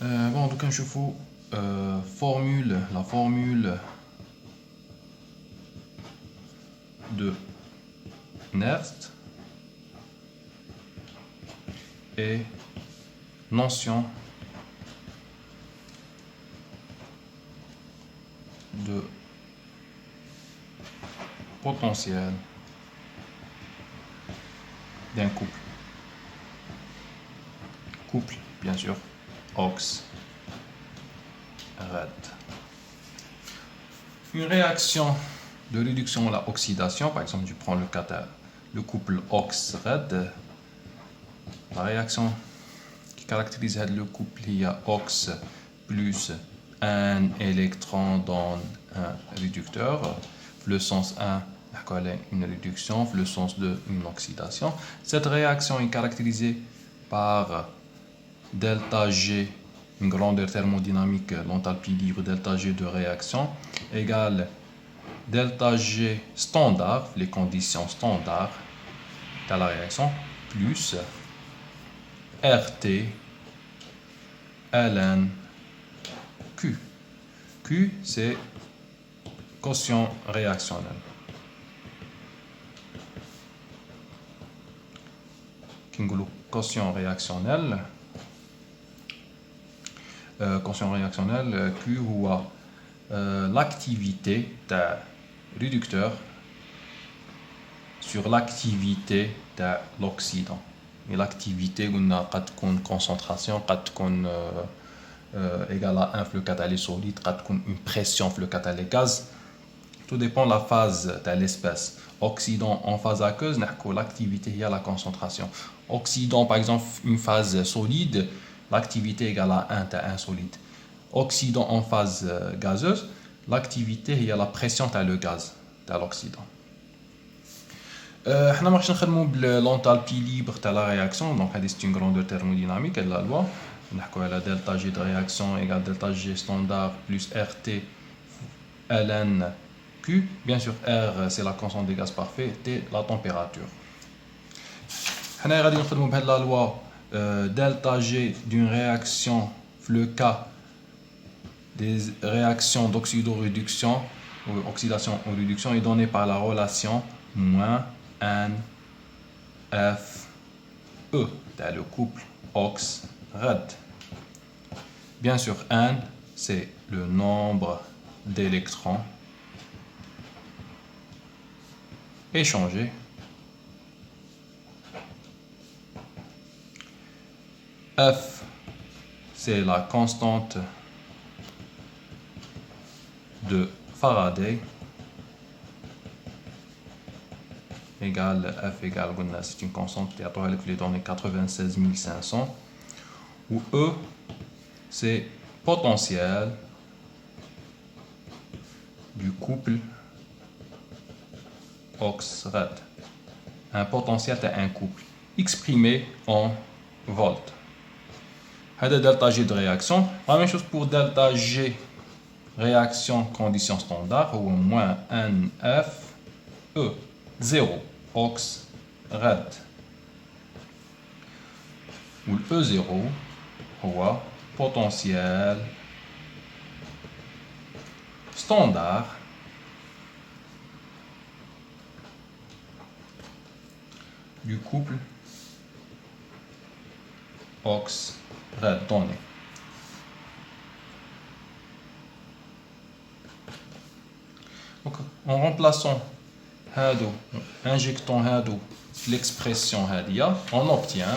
Bon, donc je faut la formule de Nernst et notion de potentiel d'un couple. Couple, bien sûr, ox, red. Une réaction de réduction à l'oxydation, par exemple, je prends le couple ox-red. La réaction qui caractérise le couple, il y a ox plus un électron dans un réducteur. Le sens 1, une réduction, le sens 2, une oxydation. Cette réaction est caractérisée par delta G, une grandeur thermodynamique, l'enthalpie libre delta G de réaction, égale delta G standard, les conditions standards de la réaction, plus RT ln Q. Q, c'est quotient réactionnel. Quotient réactionnel. Q ou l'activité d'un réducteur sur l'activité de l'oxydant. Et l'activité, on a une concentration, égale à 1 flux catalyé solide, une pression flux catalyé gaz. Tout dépend de la phase de l'espèce. Oxydant en phase aqueuse, l'activité est à la concentration. Oxydant, par exemple, une phase solide, l'activité égale à 1 solide. Oxydant en phase gazeuse, l'activité est à la pression de le gaz, de l'oxydant. Nous allons voir l'enthalpie libre de la réaction. Donc, c'est une grandeur thermodynamique de la loi. Nous avons delta G de réaction égale delta G standard plus RT ln Q. Bien sûr, R, c'est la constante des gaz parfaits, T, la température. Nous allons voir la loi delta G d'une réaction, le cas des réactions d'oxydoréduction ou oxydation ou réduction est donné par la relation moins N F E, c'est le couple ox-red. Bien sûr, N, c'est le nombre d'électrons échangés. F, c'est la constante de Faraday, égale F égale, c'est une constante qui a les données 96 500. Ou E, c'est potentiel du couple ox-red. Un potentiel est un couple exprimé en volts. C'est delta G de réaction. La même chose pour delta G réaction condition standard ou moins NF E 0 ox red. Ou le E0 ou potentiel standard du couple ox red donné. Donc, en remplaçant hado, injectant hado l'expression hadia, on obtient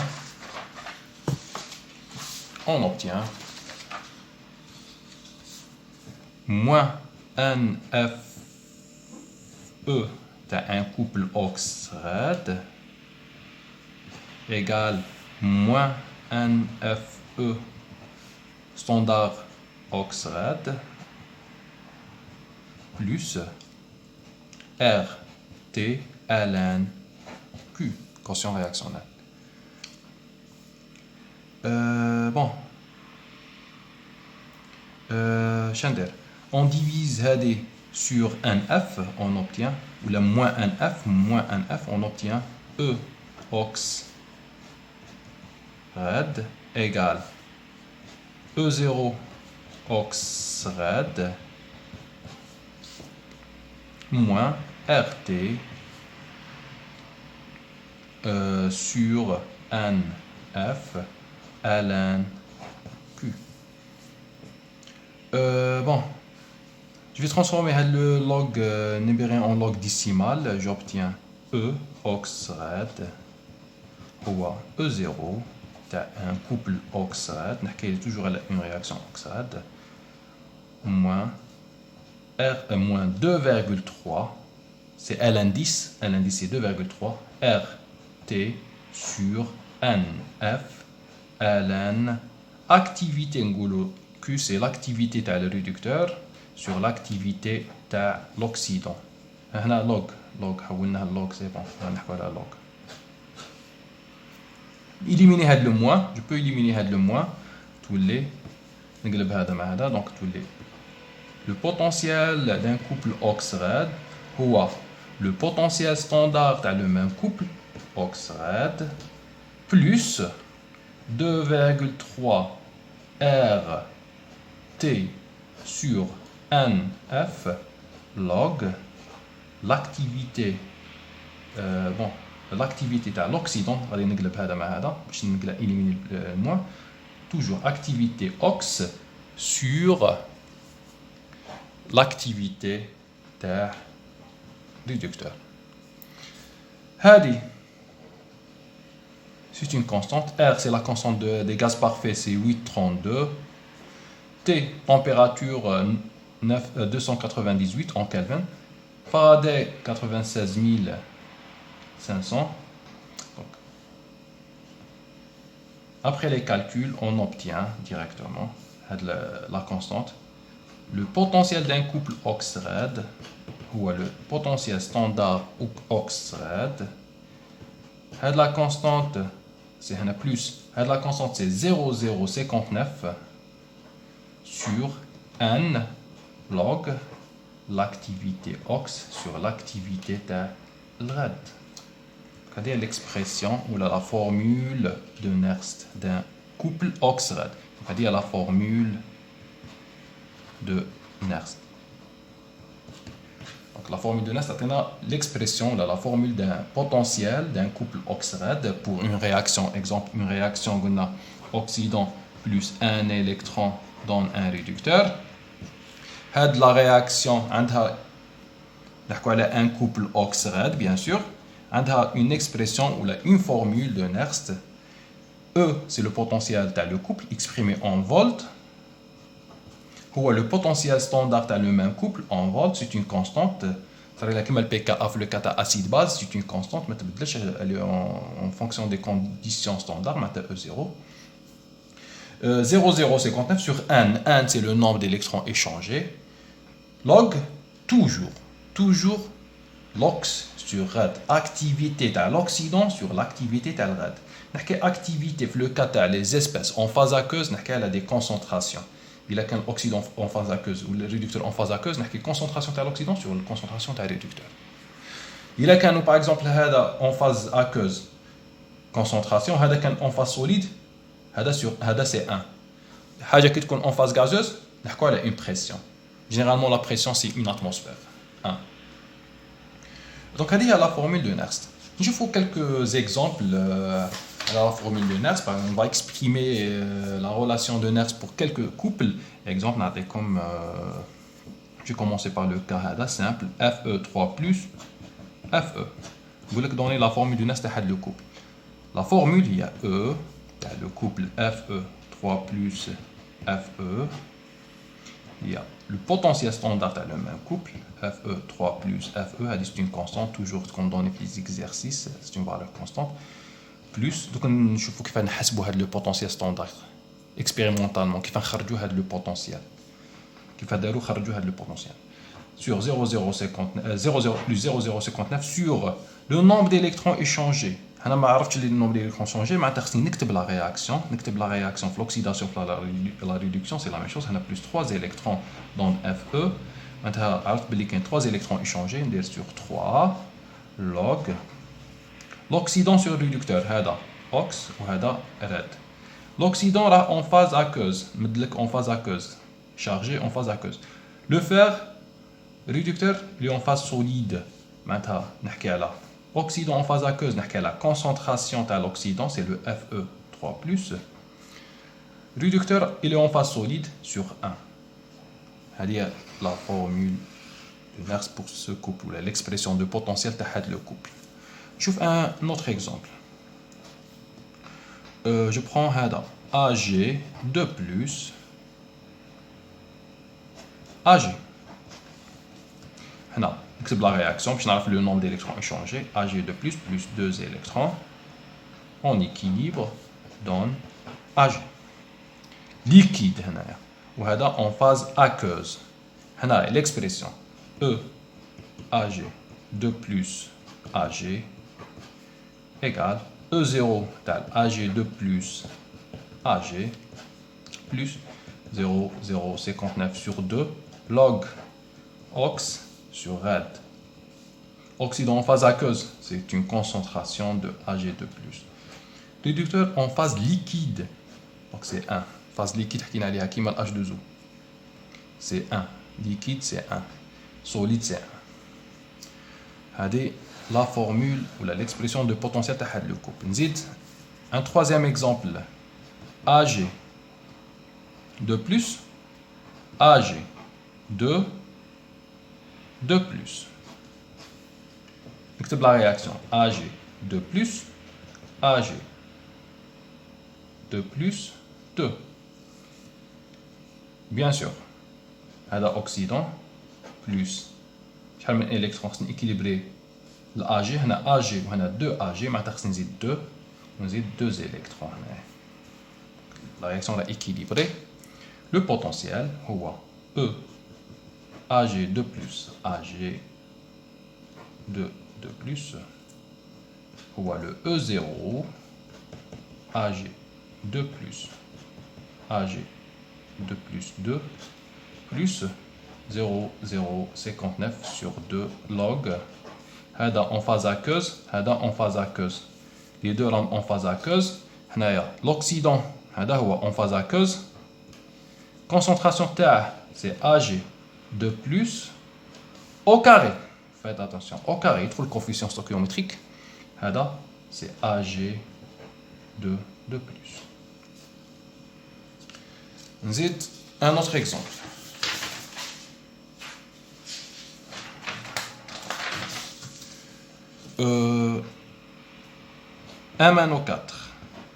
moins NFE d'un couple ox-red égale moins NFE standard ox-red plus RT ln Q, quotient réactionnel. Chandler, on divise HD sur NF, on obtient, ou la moins NF, on obtient E ox red égale E0 ox red moins RT sur NF ln Q. Bon, je vais transformer le log nibérien en log décimal. J'obtiens E ox red هو E0 تاع un couple oxrad نحكي toujours على une réaction oxrad moins R moins 2,3 c'est l'indice c'est 2,3 RT sur NF ln activité نقولوا Q c'est l'activité تاع le réducteur sur l'activité تاع l'oxydant. هنا log حولناها log c'est bon نحكوا على log. Éliminer le moins, je peux éliminer le moins tous les donc tous les le potentiel d'un couple oxrad ou le potentiel standard dans le même couple oxrad plus 2,3 RT sur NF log l'activité l'activité de l'oxydant, on va éliminer le moins, toujours activité ox sur l'activité de réducteur. Hadi, c'est une constante. R, c'est la constante des gaz parfaits, c'est 832. T, température 298 en Kelvin. Faraday, 96 500. Donc, après les calculs, on obtient directement la constante. Le potentiel d'un couple oxrad ou le potentiel standard oxrad. La constante, c'est plus. La constante, c'est 0,059 sur n log l'activité ox sur l'activité de rad. C'est l'expression ou la formule de Nernst d'un couple oxrad. C'est-à-dire la formule de Nernst. Donc la formule de Nernst, c'est l'expression, la formule d'un potentiel d'un couple oxrad pour une réaction. Exemple, une réaction oxydant plus un électron dans un réducteur. La réaction, on a un couple oxrad, bien sûr. On a une expression ou une formule de Nernst. E, c'est le potentiel dans le couple exprimé en volts. Ou le potentiel standard dans le même couple en volts, c'est une constante. C'est-à-dire que le pKa, le kata acide base, c'est une constante, mais elle est en fonction des conditions standards, E0. 0,059 sur n. N, c'est le nombre d'électrons échangés. Log, toujours l'ox sur rad. Activité de l'oxydant sur l'activité de rad. Activité, le cas les espèces en phase aqueuse, elle a des concentrations. Il y a qu'un oxydant en phase aqueuse ou le réducteur en phase aqueuse, il y a une concentration de l'oxydant sur la concentration du réducteur. Il y a qu'un, par exemple, en phase aqueuse, concentration, il y a qu'un en phase solide, c'est 1. En phase gazeuse, il y a une pression. Généralement, la pression, c'est une atmosphère. 1. Donc, il y a la formule de Nernst. Je vous quelques exemples à la formule de Nernst. On va exprimer la relation de Nernst pour quelques couples. Exemple, comme je vais commencer par le cas simple, Fe3 plus Fe. Vous voulez donner la formule de Nernst à le couple. La formule, il y a E, le couple Fe3 plus Fe. Il y a le potentiel standard dans le même couple, Fe3 plus Fe, c'est une constante, toujours qu'on donne les exercices, c'est une valeur constante, plus, donc il faut qu'il fasse le potentiel standard, expérimentalement, qu'il fasse le potentiel, qu'il fasse le potentiel, sur 0,059 plus 0,059 sur le nombre d'électrons échangés. أنا ما عرفتش le nombre d'électrons échangés, mais خصني نكتب la réaction في l'oxydation la réduction, c'est la même chose. On a plus 3 électrons dans Fe. Maintenant, عرفت بلي كاين 3 électrons échangés, ندير sur 3 log l'oxydant sur le réducteur هذا ox وهذا red. L'oxydant là en phase aqueuse, en phase aqueuse, chargé en phase aqueuse. Le fer, réducteur, il est en phase solide. Maintenant, oxydant en phase aqueuse, la concentration de l'oxydant, c'est le Fe3+. Réducteur, il est en phase solide sur 1. C'est la formule de Nernst pour ce couple, l'expression de potentiel de le couple. Je fais un autre exemple. Je prends Ag2 plus Ag. Là, c'est la réaction, puis on a le nombre d'électrons échangés. Ag2 plus 2 électrons en équilibre donne Ag. Liquide, ou en phase aqueuse. L'expression E Ag2 plus Ag égale E0 égale Ag2 plus Ag plus 0,059 sur 2 log ox sur red. Oxydant en phase aqueuse, c'est une concentration de Ag2+. Réducteur en phase liquide, donc c'est 1. Phase liquide, H2O. C'est 1. Liquide, c'est 1. Solide, c'est 1. C'est la formule ou l'expression de potentiel de le couple. Un troisième exemple. Ag de plus, Ag 2 plus. Écoutez la réaction. Ag 2 plus, Ag 2 plus 2. Bien sûr, oxydant plus شحال من électrons équilibré l'Ag, on a Ag, on a 2 Ag, maintenant on a 2, on a 2 électrons. La réaction est équilibrée. Le potentiel, c'est E Ag2 plus Ag2 plus, le E0 Ag2 plus Ag2 plus 2 plus 0,059 sur 2 log. En phase aqueuse, en phase aqueuse. Les deux en phase aqueuse. L'oxydant en phase aqueuse. Concentration terre, c'est Ag2 plus au carré. Faites attention, au carré, il faut le coefficient stoichiométrique. C'est Ag2 de plus. Un autre exemple. MnO4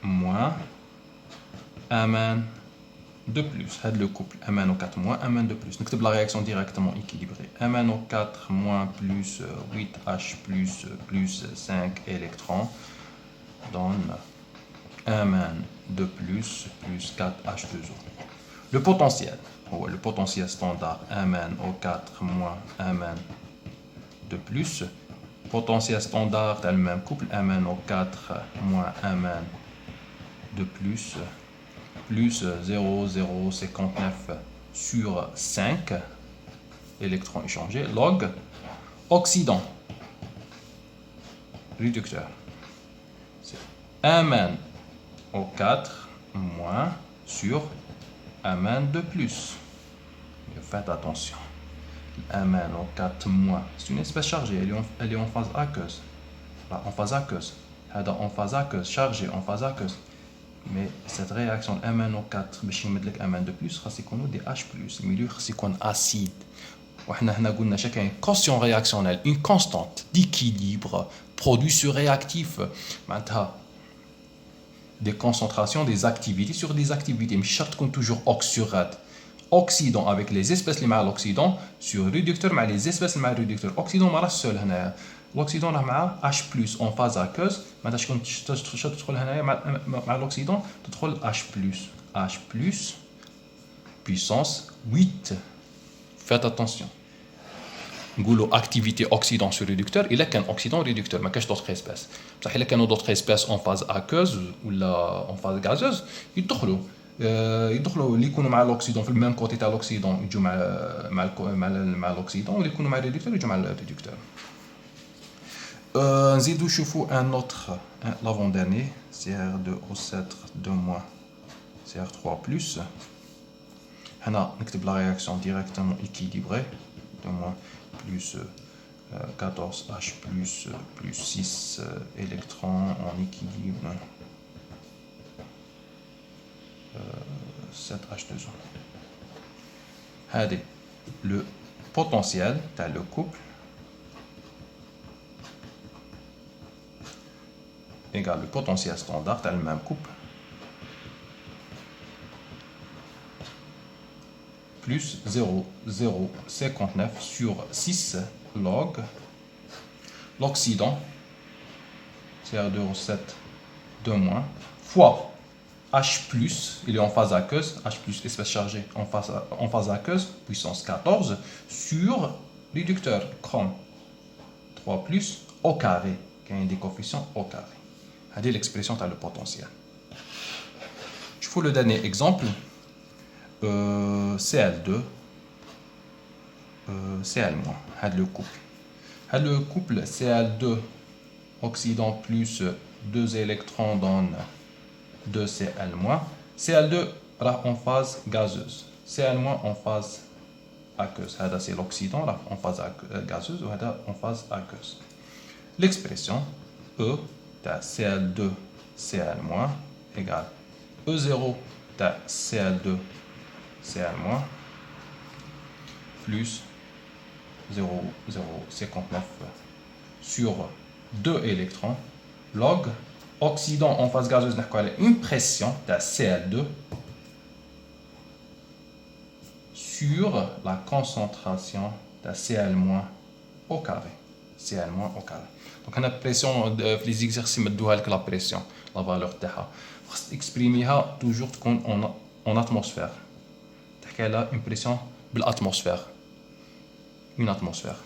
moins Mn de plus. C'est le couple MnO4 moins Mn de plus. Nous la réaction directement équilibrée. MnO4 moins plus 8H plus 5 électrons donne Mn de plus 4H2O. Le potentiel standard MnO4 moins Mn de plus. Potentiel standard dans le même couple MnO4 moins Mn de plus 0,059 sur 5 électrons échangés log oxydant réducteur. C'est MnO4 moins sur Mn de plus. Faites attention. MnO4 moins, c'est une espèce chargée, elle est en phase aqueuse. Là, en phase aqueuse. En phase aqueuse, chargée en phase aqueuse. Mais cette réaction MnO4, Mn de plus, c'est qu'on a des H+, le milieu c'est qu'on acide. On a une quotient réactionnelle, une constante d'équilibre, produit surréactif. Maintenant, des concentrations, des activités sur des activités, mais charte qu'on toujours ox sur red. Oxydant avec les espèces les mal oxydants sur réducteur mais les espèces les mal réducteurs oxydant ما راهش seul هنا l'oxydant راه مع H+ en phase aqueuse ما تكون تدخل هنايا مع l'oxydant تدخل H+ puissance 8. Faites attention. نقولوا activité oxydant sur réducteur il a qu'un oxydant réducteur ما كاش d'autres espèces بصح الا كانوا d'autres espèces en phase aqueuse ولا en phase gazeuse يدخلوا اللي يكونوا مع الاكسيدون في الميم كوتي تاع الاكسيدون يجوا مع الاكسيدون واللي يكونوا مع الريدكتور يجوا مع الريدكتور. نزيدو نشوفوا ان اوتر لافون ديرني CR2O7 2- CR3 plus. هنا نكتب la réaction directement équilibrée. De moins plus 14H plus 6 électrons en équilibre. 7H2O. Allez, le potentiel, tu as le couple, égale le potentiel standard, tu as le même couple, plus 0,059 sur 6 log l'oxydant, CR2O7 2 moins, fois H+, il est en phase aqueuse, H+, espèce chargée en phase aqueuse, puissance 14, sur réducteur chrome 3+, au carré, qui a des coefficients au carré. C'est l'expression de le potentiel. Je vous le dernier exemple, Cl2, Cl-, le couple. Le couple Cl2, oxydant plus 2 électrons donne 2Cl-. Cl2 en phase gazeuse. Cl- en phase aqueuse. C'est l'oxydant en phase gazeuse ou en phase aqueuse. L'expression E de Cl2 Cl- égale E0 de Cl2 Cl- plus 0,059 sur 2 électrons log oxydant en phase gazeuse, une pression de Cl2 sur la concentration de Cl- au carré. Cl- au carré. Donc, on a pression dans les exercices de la pression, la valeur de la. Il faut exprimer toujours en atmosphère. Elle a une pression de l'atmosphère. Une atmosphère.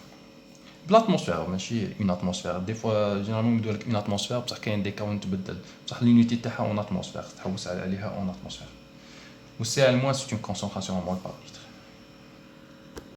L'atmosphère, ماشي une atmosphère. Des fois, généralement, on dit une atmosphère, parce qu'il y a des cas où on تبدل. بصح l'unité تاعها en atmosphère. تحوس عليها en atmosphère. Ou Cl- c'est une concentration en mol par litre.